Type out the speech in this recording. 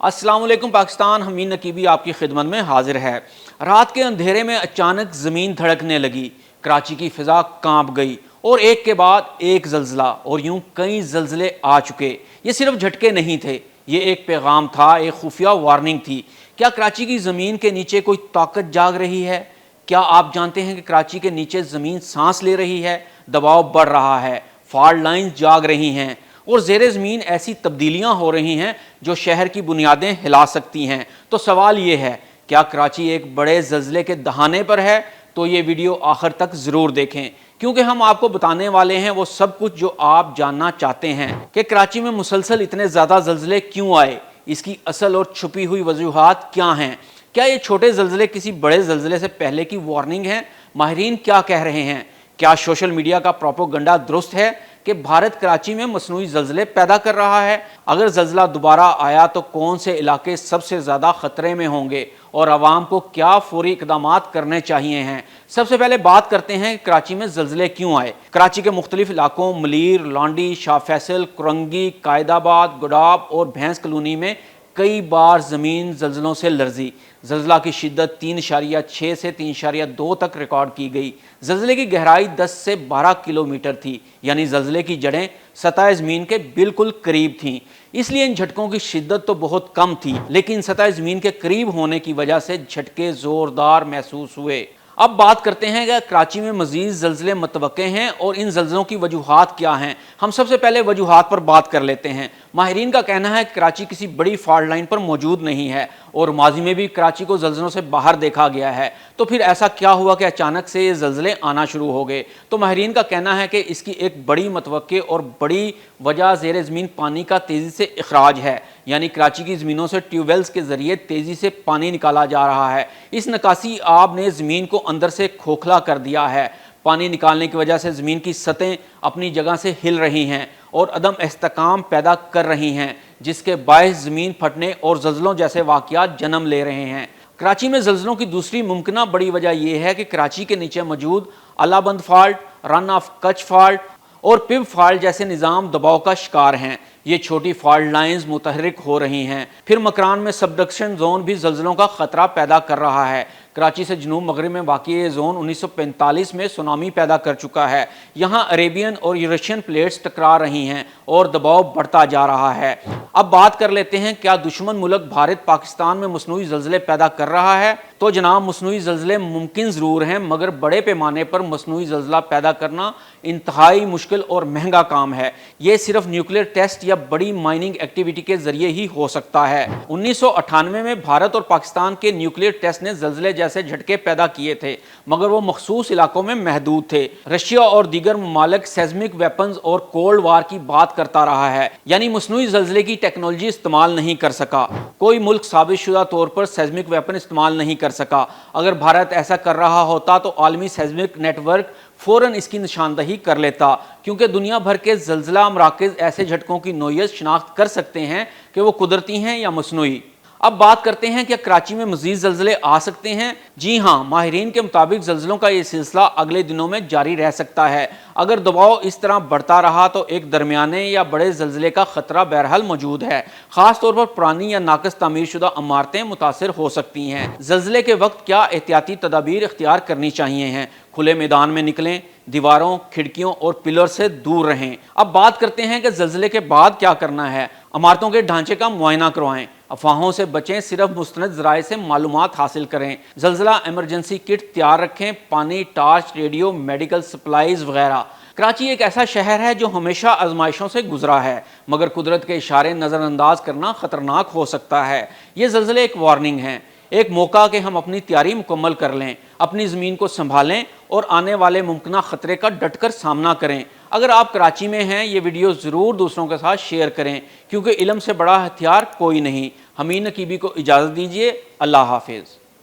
अस्सलाम वालेकुम पाकिस्तान। हमीद नकीबी आपकी खिदमत में हाजिर है। रात के अंधेरे में अचानक ज़मीन धड़कने लगी, कराची की फ़िज़ा कांप गई और एक के बाद एक ज़लज़ला और यूं कई ज़लज़ले आ चुके। ये सिर्फ झटके नहीं थे, ये एक पैगाम था, एक खुफिया वार्निंग थी। क्या कराची की ज़मीन के नीचे कोई ताकत जाग रही है? क्या आप जानते हैं कि कराची के नीचे ज़मीन सांस ले रही है, दबाव बढ़ रहा है, फॉल्ट लाइन्स जाग रही हैं और ज़ेरे ज़मीन ऐसी तब्दीलियां हो रही हैं जो शहर की बुनियादें हिला सकती हैं। तो सवाल ये है, क्या कराची एक बड़े ज़लज़ले के दहाने पर है? तो ये वीडियो आखिर तक ज़रूर देखें, क्योंकि हम आपको बताने वाले हैं वो सब कुछ जो आप जानना चाहते हैं कि कराची में मुसलसल इतने ज़्यादा ज़लज़ले क्यों आए, इसकी असल और छुपी हुई वजूहात क्या हैं। क्या ये छोटे ज़लज़ले किसी बड़े ज़लज़ले से पहले की वार्निंग है? माहिरीन क्या कह रहे हैं? क्या सोशल मीडिया का प्रोपेगेंडा दुरुस्त है कि भारत कराची में मसनूई ज़लज़ले पैदा कर रहा है? अगर ज़लज़ला दोबारा आया तो कौन से इलाके सबसे ज़्यादा ख़तरे में होंगे और आवाम को क्या फौरी इक़दामात करने चाहिए हैं? सबसे पहले बात करते हैं कराची में ज़लज़ले क्यों आए। कराची के मुख्तलिफ इलाकों मलीर, लॉन्डी, शाह फैसल, कुरंगी, कायदाबाद, गुडाब और भैंस कॉलोनी में कई बार ज़मीन ज़लज़लों से लर्जी। ज़लज़ला की शिद्दत 3.6 से 3.2 तक रिकॉर्ड की गई। ज़लज़ले की गहराई 10 से 12 किलोमीटर थी, यानी ज़लज़ले की जड़ें सतह ज़मीन के बिल्कुल करीब थीं। इसलिए इन झटकों की शिद्दत तो बहुत कम थी, लेकिन सतह ज़मीन के करीब होने की वजह से झटके ज़ोरदार महसूस हुए। अब बात करते हैं कि कराची में मज़ीद ज़लज़ले मुतवक्के हैं और इन ज़लज़लों की वजूहात क्या हैं। हम सबसे पहले वजूहात पर बात कर लेते हैं। माहिरीन का कहना है कि कराची किसी बड़ी फॉल्ट लाइन पर मौजूद नहीं है और माजी में भी कराची को ज़लज़लों से बाहर देखा गया है। तो फिर ऐसा क्या हुआ कि अचानक से ये ज़लज़ले आना शुरू हो गए? तो माहिरीन का कहना है कि इसकी एक बड़ी मुतवक्के और बड़ी वजह ज़ेरे ज़मीन पानी का तेज़ी से इखराज है, यानी कराची की ज़मीनों से ट्यूबवेल्स के ज़रिए तेज़ी से पानी निकाला जा रहा है। इस निकासी आब ने ज़मीन को अंदर से खोखला कर दिया है। पानी निकालने की वजह से ज़मीन की सतहें अपनी जगह से हिल रही हैं और अदम इस्तेहकाम पैदा कर रही हैं, जिसके बायस ज़मीन फटने और ज़लज़लों जैसे वाक़यात जन्म ले रहे हैं। कराची में ज़लज़लों की दूसरी मुमकिना बड़ी वजह यह है कि कराची के नीचे मौजूद Allah Bund fault, Rann of Kutch fault और पिब फ़ाल्ट जैसे निज़ाम दबाव का शिकार हैं। ये छोटी फॉल्ट लाइंस मुतहरिक हो रही हैं। फिर मकरान में सबडक्शन जोन भी ज़लज़लों का ख़तरा पैदा कर रहा है। कराची से जनूब मगरिब में वाक़ई ये जोन 1945 में सुनामी पैदा कर चुका है। यहाँ अरेबियन और यूरेशियन प्लेट्स टकरा रही हैं और दबाव बढ़ता जा रहा है। अब बात कर लेते हैं, क्या दुश्मन मुल्क भारत पाकिस्तान में मसनूई ज़लज़ले पैदा कर रहा है? तो जनाब, मसनूई ज़लज़ले मुमकिन ज़रूर हैं, मगर बड़े पैमाने पर मसनूई ज़लज़ला पैदा करना इंतहाई मुश्किल और महंगा काम है। ये सिर्फ न्यूक्लियर टेस्ट या बड़ी माइनिंग एक्टिविटी के जरिए ही हो सकता है। 1998 में भारत और पाकिस्तान के न्यूक्लियर टेस्ट ने ज़लज़ले जैसे झटके पैदा किए थे, मगर वो मखसूस इलाकों में महदूद थे। रशिया और दीगर ममालिक सेस्मिक वेपन्स और कोल्ड वार की बात करता रहा है, यानी मसनूई ज़लज़ले की टेक्नोलॉजी इस्तेमाल नहीं कर सका। कोई मुल्क साबितशुदा तौर पर सेस्मिक वेपन इस्तेमाल नहीं कर सका। अगर भारत ऐसा कर रहा होता तो आलमी सेस्मिक नेटवर्क फ़ौरन इसकी निशानदही कर लेता, क्योंकि दुनिया भर के ज़लज़ला मराकज़ ऐसे झटकों की नोयत शनाख्त कर सकते हैं कि वो कुदरती हैं या मसनूई। अब बात करते हैं कि कराची में मज़ीद ज़लज़ले आ सकते हैं। जी हाँ, माहिरीन के मुताबिक ज़लज़लों का ये सिलसिला अगले दिनों में जारी रह सकता है। अगर दबाव इस तरह बढ़ता रहा तो एक दरमियाने या बड़े ज़लज़ले का ख़तरा बहरहाल मौजूद है। ख़ास तौर पर पुरानी या नाक़िस तामीर शुदा इमारतें मुतासर हो सकती हैं। ज़लज़ले के वक्त क्या एहतियाती तदाबीर इख्तियार करनी चाहिए हैं? खुले मैदान में निकलें, दीवारों, खिड़कियों और पिलर से दूर रहें। अब बात करते हैं कि ज़लज़ले के बाद क्या करना है। इमारतों के ढांचे का मुआयना करवाएं, अफवाहों से बचें, सिर्फ मुस्तनद ज़राए से मालूमात हासिल करें। ज़लज़ला एमरजेंसी किट तैयार रखें, पानी, टार्च, रेडियो, मेडिकल सप्लाईज वगैरह। कराची एक ऐसा शहर है जो हमेशा आजमाइशों से गुजरा है, मगर कुदरत के इशारे नज़रअंदाज करना ख़तरनाक हो सकता है। ये ज़लज़ले एक वार्निंग हैं, एक मौका कि हम अपनी तैयारी मुकम्मल कर लें, अपनी ज़मीन को संभालें और आने वाले मुमकिन ख़तरे का डटकर सामना करें। अगर आप कराची में हैं, ये वीडियो ज़रूर दूसरों के साथ शेयर करें, क्योंकि इल्म से बड़ा हथियार कोई नहीं। हमीद नकीबी को इजाज़त दीजिए। अल्लाह हाफिज़।